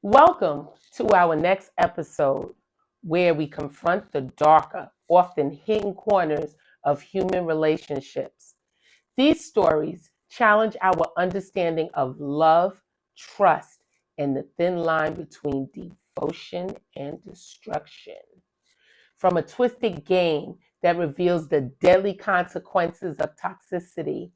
Welcome to our next episode where we confront the darker, often hidden corners of human relationships. These stories challenge our understanding of love, trust, and the thin line between devotion and destruction. From a twisted game that reveals the deadly consequences of toxicity,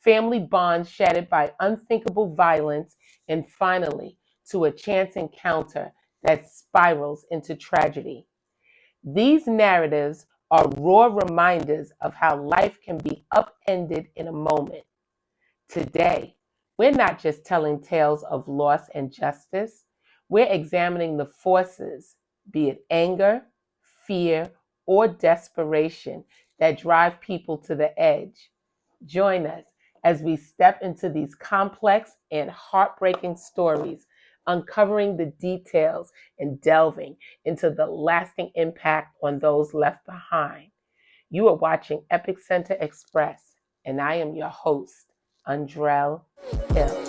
family bonds shattered by unthinkable violence, and finally, to a chance encounter that spirals into tragedy. These narratives are raw reminders of how life can be upended in a moment. Today, we're not just telling tales of loss and justice, we're examining the forces, be it anger, fear, or desperation, that drive people to the edge. Join us as we step into these complex and heartbreaking stories, uncovering the details and delving into the lasting impact on those left behind. You are watching Epic Center Express, and I am your host, Andrell Hill.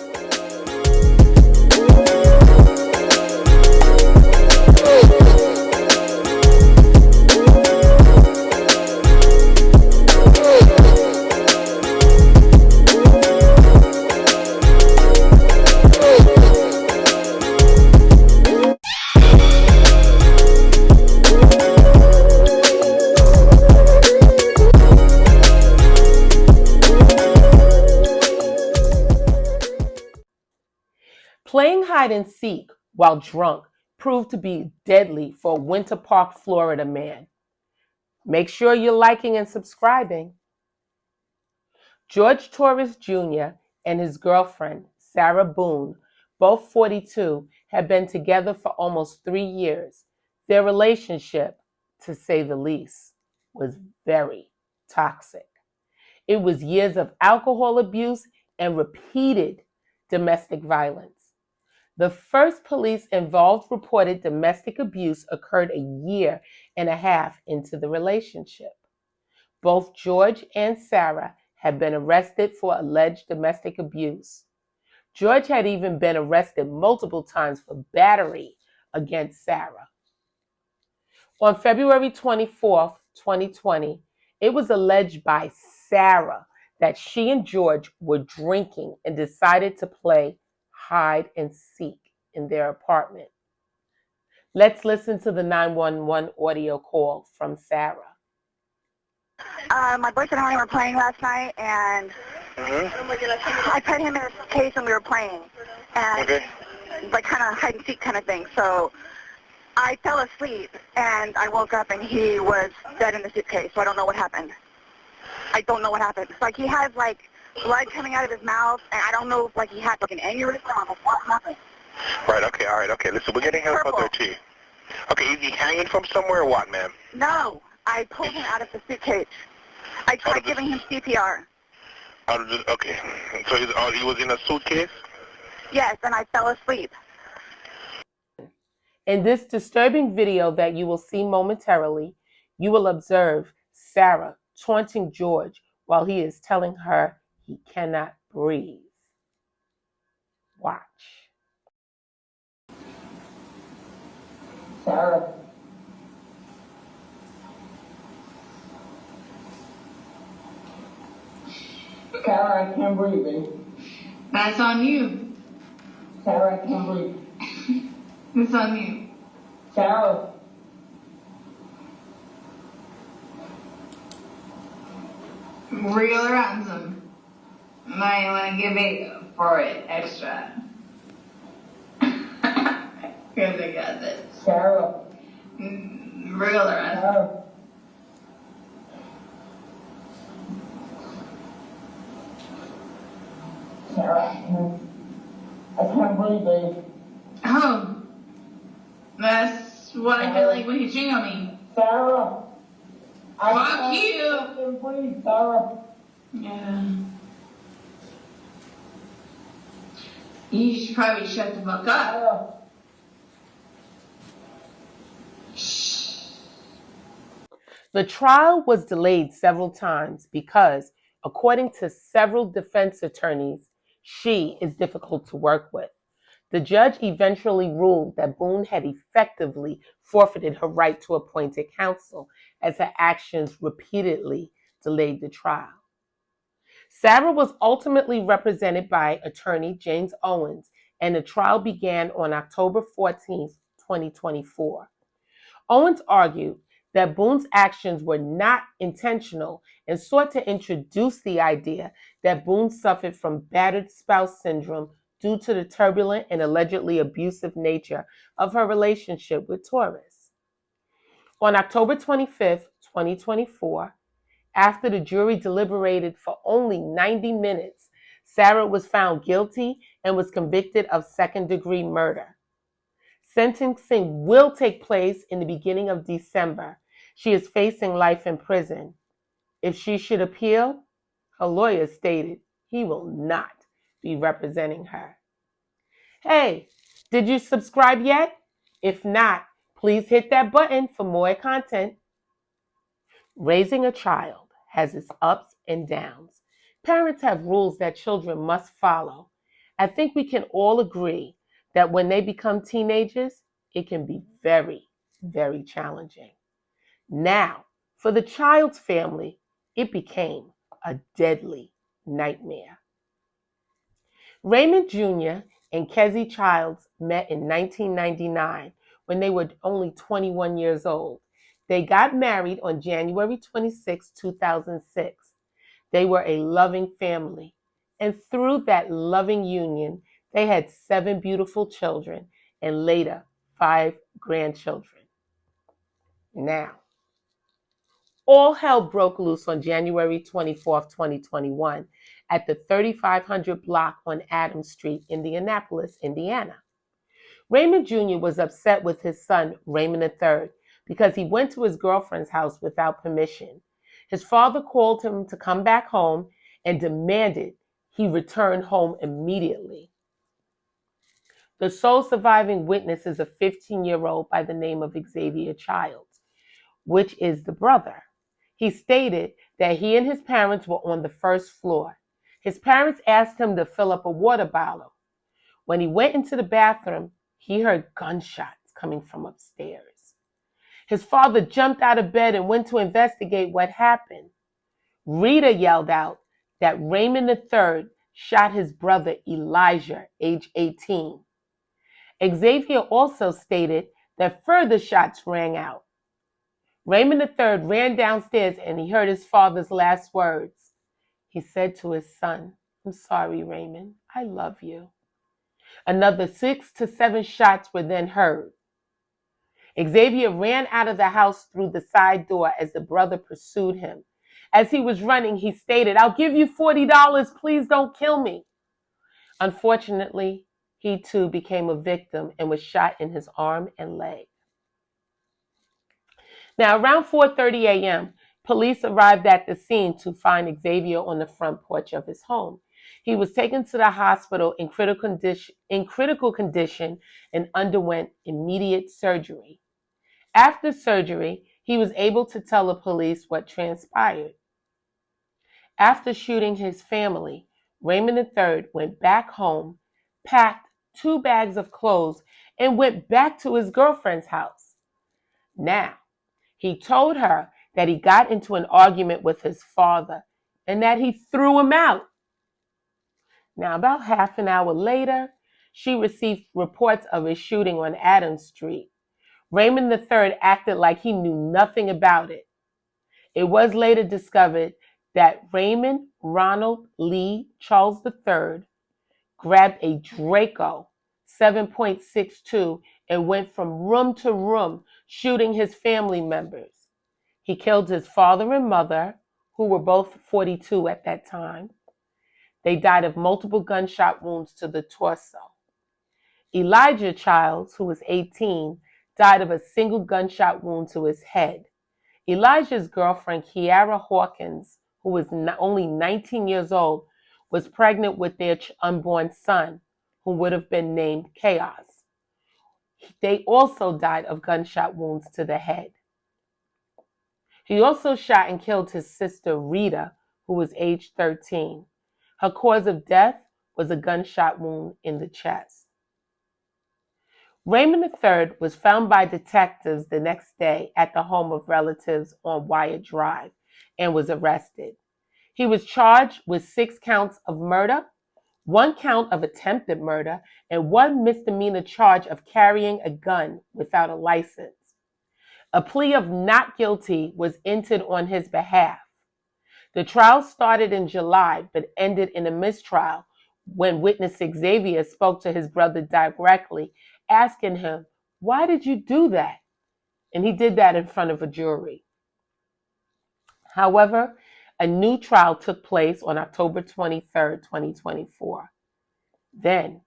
Playing hide and seek while drunk proved to be deadly for a Winter Park, Florida man. Make sure you're liking and subscribing. Jorge Torres Jr. and his girlfriend, Sarah Boone, both 42, had been together for almost 3 years. Their relationship, to say the least, was very toxic. It was years of alcohol abuse and repeated domestic violence. The first police involved reported domestic abuse occurred a year and a half into the relationship. Both George and Sarah had been arrested for alleged domestic abuse. George had even been arrested multiple times for battery against Sarah. On February 24th, 2020, it was alleged by Sarah that she and George were drinking and decided to play hide and seek in their apartment. Let's listen to the 911 audio call from Sarah. My boyfriend and I were playing last night, and I put him in a case and we were playing, and like kind of hide and seek kind of thing. So I fell asleep, and I woke up, and he was dead in the suitcase. So I don't know what happened. I don't know what happened. It's like he has like blood coming out of his mouth, and I don't know if like he had like an aneurysm or what happened. Right, okay, all right, okay. Listen, we're getting help out there, too. Okay, is he hanging from somewhere or what, ma'am? No, I pulled him out of the suitcase. I tried giving him CPR. Okay, so he was in a suitcase? Yes, and I fell asleep. In this disturbing video that you will see momentarily, you will observe Sarah taunting George while he is telling her he cannot breathe. Watch. Sarah. Sarah, I can't breathe, baby. That's on you. Sarah, I can't breathe. It's on you. Sarah. Real ransom. Might want to give it for it extra. Because I got this. Sarah. Real ransom. Sarah. Sarah, I can't breathe, baby. Oh. That's what I feel like when you chewing on me. Sarah. Fuck you. Can't breathe, Sarah. Yeah. You should probably shut the fuck up. Sarah. The trial was delayed several times because, according to several defense attorneys, she is difficult to work with. The judge eventually ruled that Boone had effectively forfeited her right to appointed counsel, as her actions repeatedly delayed the trial. Sarah was ultimately represented by attorney James Owens, and the trial began on October 14, 2024. Owens argued that Boone's actions were not intentional and sought to introduce the idea that Boone suffered from battered spouse syndrome due to the turbulent and allegedly abusive nature of her relationship with Torres. On October 25, 2024, after the jury deliberated for only 90 minutes, Sarah was found guilty and was convicted of second-degree murder. Sentencing will take place in the beginning of December. She is facing life in prison. If she should appeal, her lawyer stated he will not be representing her. Hey, did you subscribe yet? If not, please hit that button for more content. Raising a child has its ups and downs. Parents have rules that children must follow. I think we can all agree that when they become teenagers, it can be very, very challenging. Now, for the child's family, it became a deadly nightmare. Raymond Jr. and Kezzy Childs met in 1999 when they were only 21 years old. They got married on January 26, 2006. They were a loving family, and through that loving union, they had 7 beautiful children and later 5 grandchildren. Now, all hell broke loose on January 24, 2021 at the 3500 block on Adams Street, Indianapolis, Indiana. Raymond Jr. was upset with his son, Raymond III, because he went to his girlfriend's house without permission. His father called him to come back home and demanded he return home immediately. The sole surviving witness is a 15-year-old by the name of Xavier Childs, which is the brother. He stated that he and his parents were on the first floor. His parents asked him to fill up a water bottle. When he went into the bathroom, he heard gunshots coming from upstairs. His father jumped out of bed and went to investigate what happened. Rita yelled out that Raymond III shot his brother Elijah, age 18. Xavier also stated that further shots rang out. Raymond III ran downstairs and he heard his father's last words. He said to his son, "I'm sorry, Raymond. I love you." Another 6 to 7 shots were then heard. Xavier ran out of the house through the side door as the brother pursued him. As he was running, he stated, "I'll give you $40. Please don't kill me." Unfortunately, he too became a victim and was shot in his arm and leg. Now, around 4:30 a.m., police arrived at the scene to find Xavier on the front porch of his home. He was taken to the hospital in critical condition and underwent immediate surgery. After surgery, he was able to tell the police what transpired. After shooting his family, Raymond III went back home, packed 2 bags of clothes, and went back to his girlfriend's house. Now, he told her that he got into an argument with his father and that he threw him out. Now, about half an hour later, she received reports of a shooting on Adams Street. Raymond III acted like he knew nothing about it. It was later discovered that Raymond Ronald Lee Charles III grabbed a Draco 7.62 and went from room to room shooting his family members. He killed his father and mother, who were both 42 at that time. They died of multiple gunshot wounds to the torso. Elijah Childs, who was 18, died of a single gunshot wound to his head. Elijah's girlfriend, Kiara Hawkins, who was only 19 years old, was pregnant with their unborn son, who would have been named Chaos. They also died of gunshot wounds to the head. He also shot and killed his sister, Rita, who was age 13. Her cause of death was a gunshot wound in the chest. Raymond III was found by detectives the next day at the home of relatives on Wyatt Drive and was arrested. He was charged with 6 counts of murder, 1 count of attempted murder, and 1 misdemeanor charge of carrying a gun without a license. A plea of not guilty was entered on his behalf. The trial started in July but ended in a mistrial when witness Xavier spoke to his brother directly, asking him, "Why did you do that?" And he did that in front of a jury. However, a new trial took place on October 23rd, 2024. Then,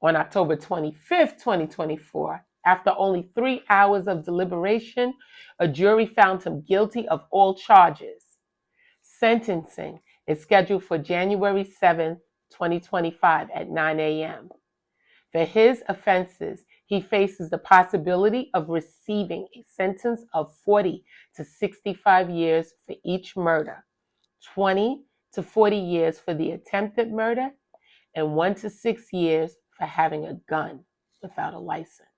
on October 25th, 2024, after only 3 hours of deliberation, a jury found him guilty of all charges. Sentencing is scheduled for January 7th, 2025 at 9 a.m. For his offenses, he faces the possibility of receiving a sentence of 40 to 65 years for each murder, 20 to 40 years for the attempted murder, and 1 to 6 years for having a gun without a license.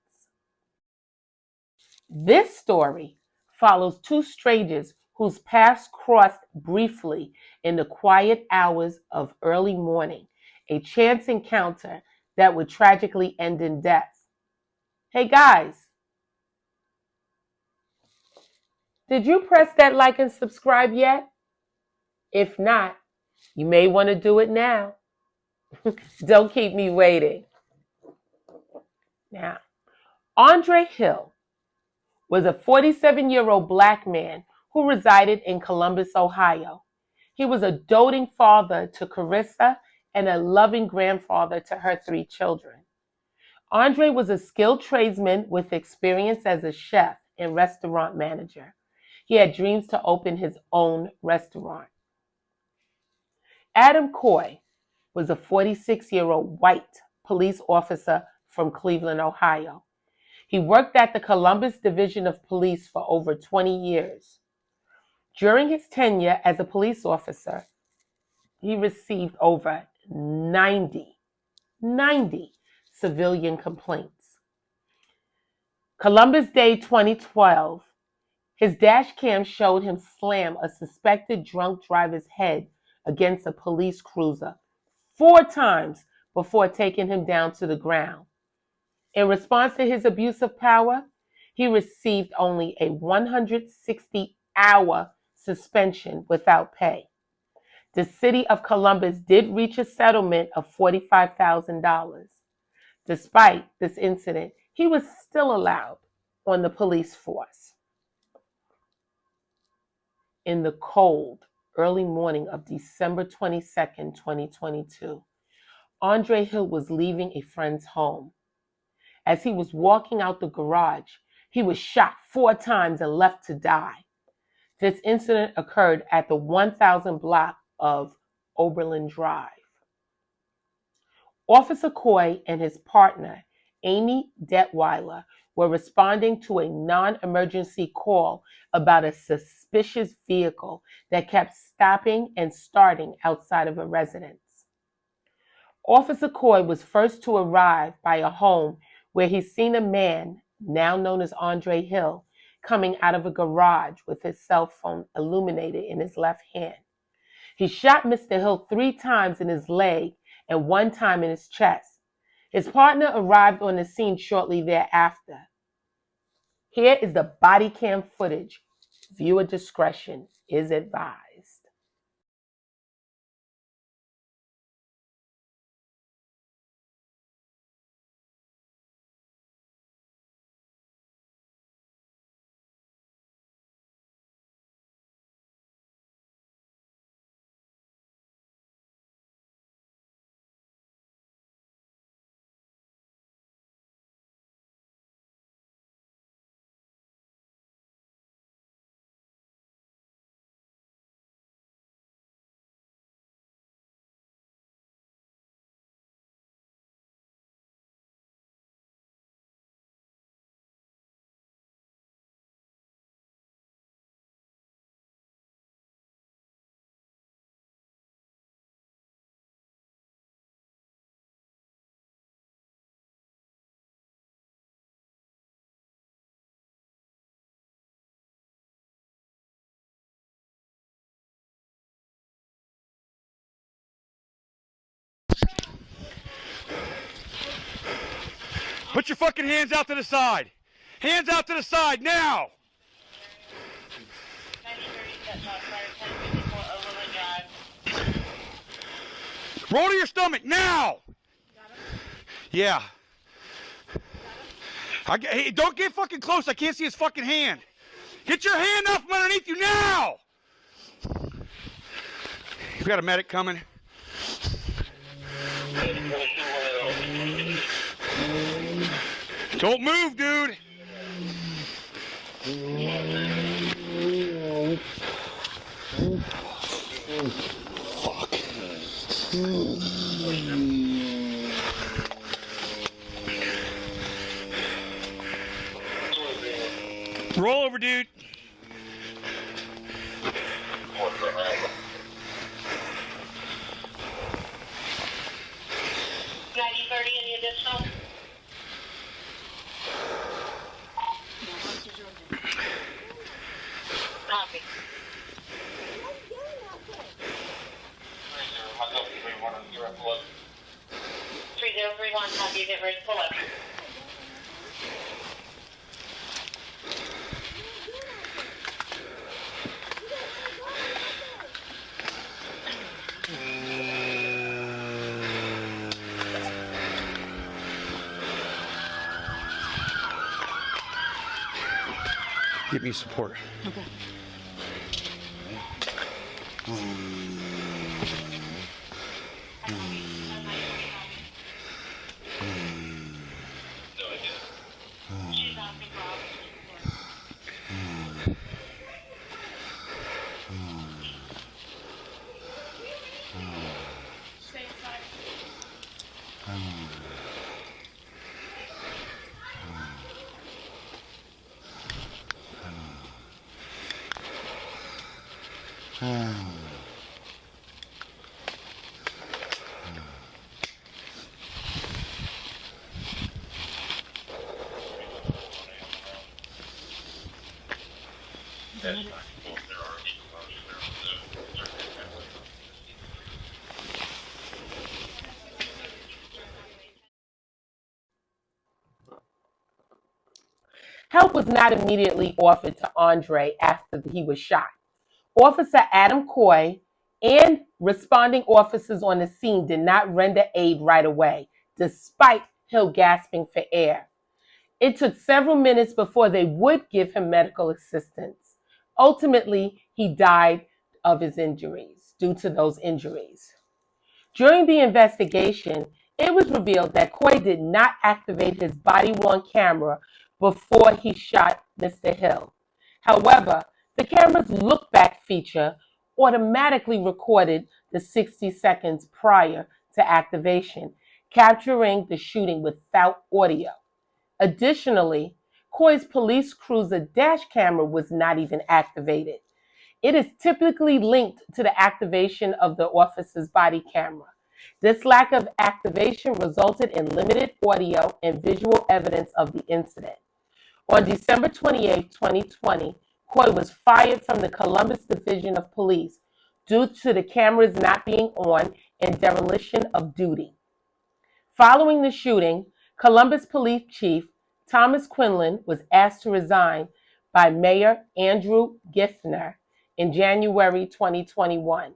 This story follows 2 strangers whose paths crossed briefly in the quiet hours of early morning, a chance encounter that would tragically end in death. Hey guys, did you press that like and subscribe yet? If not, you may want to do it now. Don't keep me waiting. Now, Andre Hill was a 47-year-old Black man who resided in Columbus, Ohio. He was a doting father to Carissa and a loving grandfather to her 3 children. Andre was a skilled tradesman with experience as a chef and restaurant manager. He had dreams to open his own restaurant. Adam Coy was a 46-year-old white police officer from Cleveland, Ohio. He worked at the Columbus Division of Police for over 20 years. During his tenure as a police officer, he received over 90 civilian complaints. Columbus Day 2012, his dash cam showed him slam a suspected drunk driver's head against a police cruiser 4 times before taking him down to the ground. In response to his abuse of power, he received only a 160-hour suspension without pay. The city of Columbus did reach a settlement of $45,000. Despite this incident, he was still allowed on the police force. In the cold, early morning of December 22nd, 2022, Andre Hill was leaving a friend's home. As he was walking out the garage, he was shot 4 times and left to die. This incident occurred at the 1000 block of Oberlin Drive. Officer Coy and his partner, Amy Detweiler, were responding to a non-emergency call about a suspicious vehicle that kept stopping and starting outside of a residence. Officer Coy was first to arrive by a home where he seen a man, now known as Andre Hill, coming out of a garage with his cell phone illuminated in his left hand. He shot Mr. Hill 3 times in his leg and 1 time in his chest. His partner arrived on the scene shortly thereafter. Here is the body cam footage. Viewer discretion is advised. Put your fucking hands out to the side. Hands out to the side now. Roll to your stomach now. Yeah. Hey, don't get fucking close. I can't see his fucking hand. Get your hand up from underneath you now. We got a medic coming. Don't move, dude. Fuck. Roll over, dude. Any additional? Copy. 3031, copy, get ready to pull up. Get me support. Okay. Help was not immediately offered to Andre after he was shot. Officer Adam Coy and responding officers on the scene did not render aid right away, despite Hill gasping for air. It took several minutes before they would give him medical assistance. Ultimately, he died of his injuries, due to those injuries. During the investigation, it was revealed that Coy did not activate his body-worn camera before he shot Mr. Hill. However, the camera's look-back feature automatically recorded the 60 seconds prior to activation, capturing the shooting without audio. Additionally, Coy's police cruiser dash camera was not even activated. It is typically linked to the activation of the officer's body camera. This lack of activation resulted in limited audio and visual evidence of the incident. On December 28, 2020, Coy was fired from the Columbus Division of Police due to the cameras not being on and dereliction of duty. Following the shooting, Columbus Police Chief Thomas Quinlan was asked to resign by Mayor Andrew Gifner in January 2021.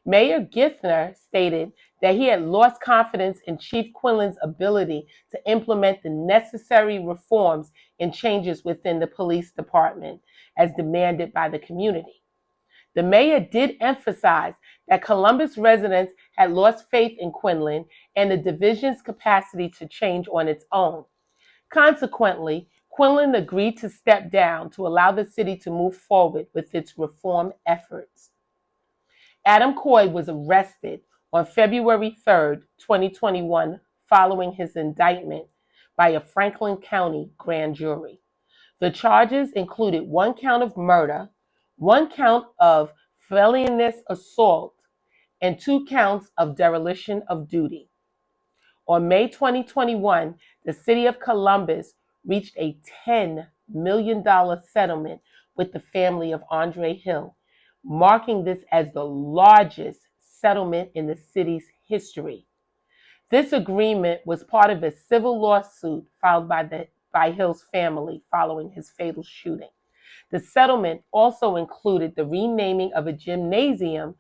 Mayor Gifner stated that he had lost confidence in Chief Quinlan's ability to implement the necessary reforms and changes within the police department as demanded by the community. The mayor did emphasize that Columbus residents had lost faith in Quinlan and the division's capacity to change on its own. Consequently, Quinlan agreed to step down to allow the city to move forward with its reform efforts. Adam Coy was arrested on February 3, 2021, following his indictment by a Franklin County grand jury. The charges included 1 count of murder, 1 count of felonious assault, and 2 counts of dereliction of duty. On May 2021, the city of Columbus reached a $10 million settlement with the family of Andre Hill, marking this as the largest settlement in the city's history. This agreement was part of a civil lawsuit filed by Hill's family following his fatal shooting. The settlement also included the renaming of a gymnasium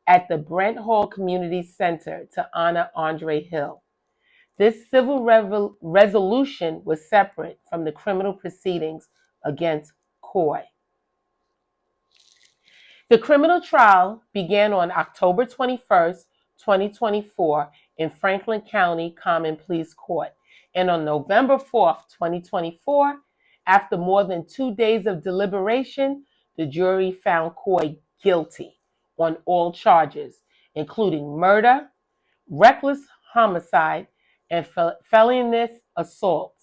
at the Brent Hall Community Center to honor Andre Hill. This civil resolution was separate from the criminal proceedings against Coy. The criminal trial began on October 21st, 2024 in Franklin County Common Pleas Court, and on November 4th, 2024, after more than 2 days of deliberation, the jury found Coy guilty on all charges, including murder, reckless homicide, and felonious assault.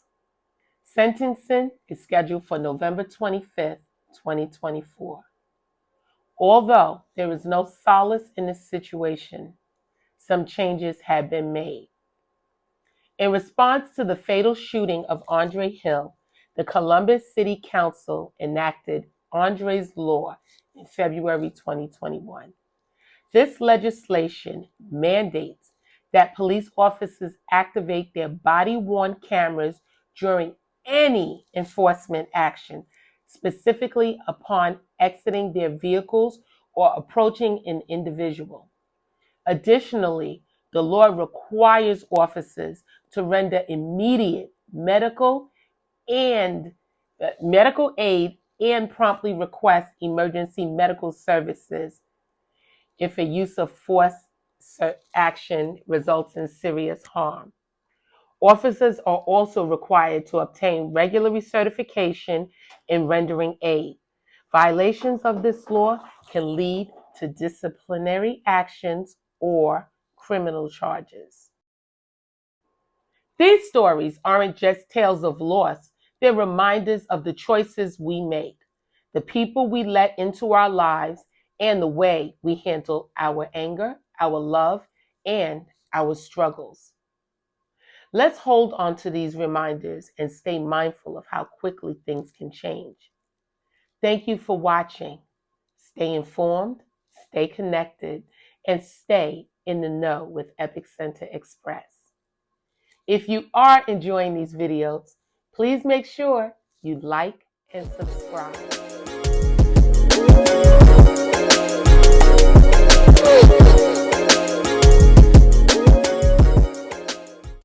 Sentencing is scheduled for November 25th, 2024. Although there is no solace in this situation, some changes have been made. In response to the fatal shooting of Andre Hill, the Columbus City Council enacted Andre's Law in February 2021. This legislation mandates that police officers activate their body-worn cameras during any enforcement action, specifically upon exiting their vehicles or approaching an individual. Additionally, the law requires officers to render immediate medical aid and promptly request emergency medical services if a use of force action results in serious harm. Officers are also required to obtain regular recertification in rendering aid. Violations of this law can lead to disciplinary actions or criminal charges. These stories aren't just tales of loss, they're reminders of the choices we make, the people we let into our lives, and the way we handle our anger, our love, and our struggles. Let's hold on to these reminders and stay mindful of how quickly things can change. Thank you for watching. Stay informed, stay connected, and stay in the know with Epic Center Express. If you are enjoying these videos, please make sure you like and subscribe.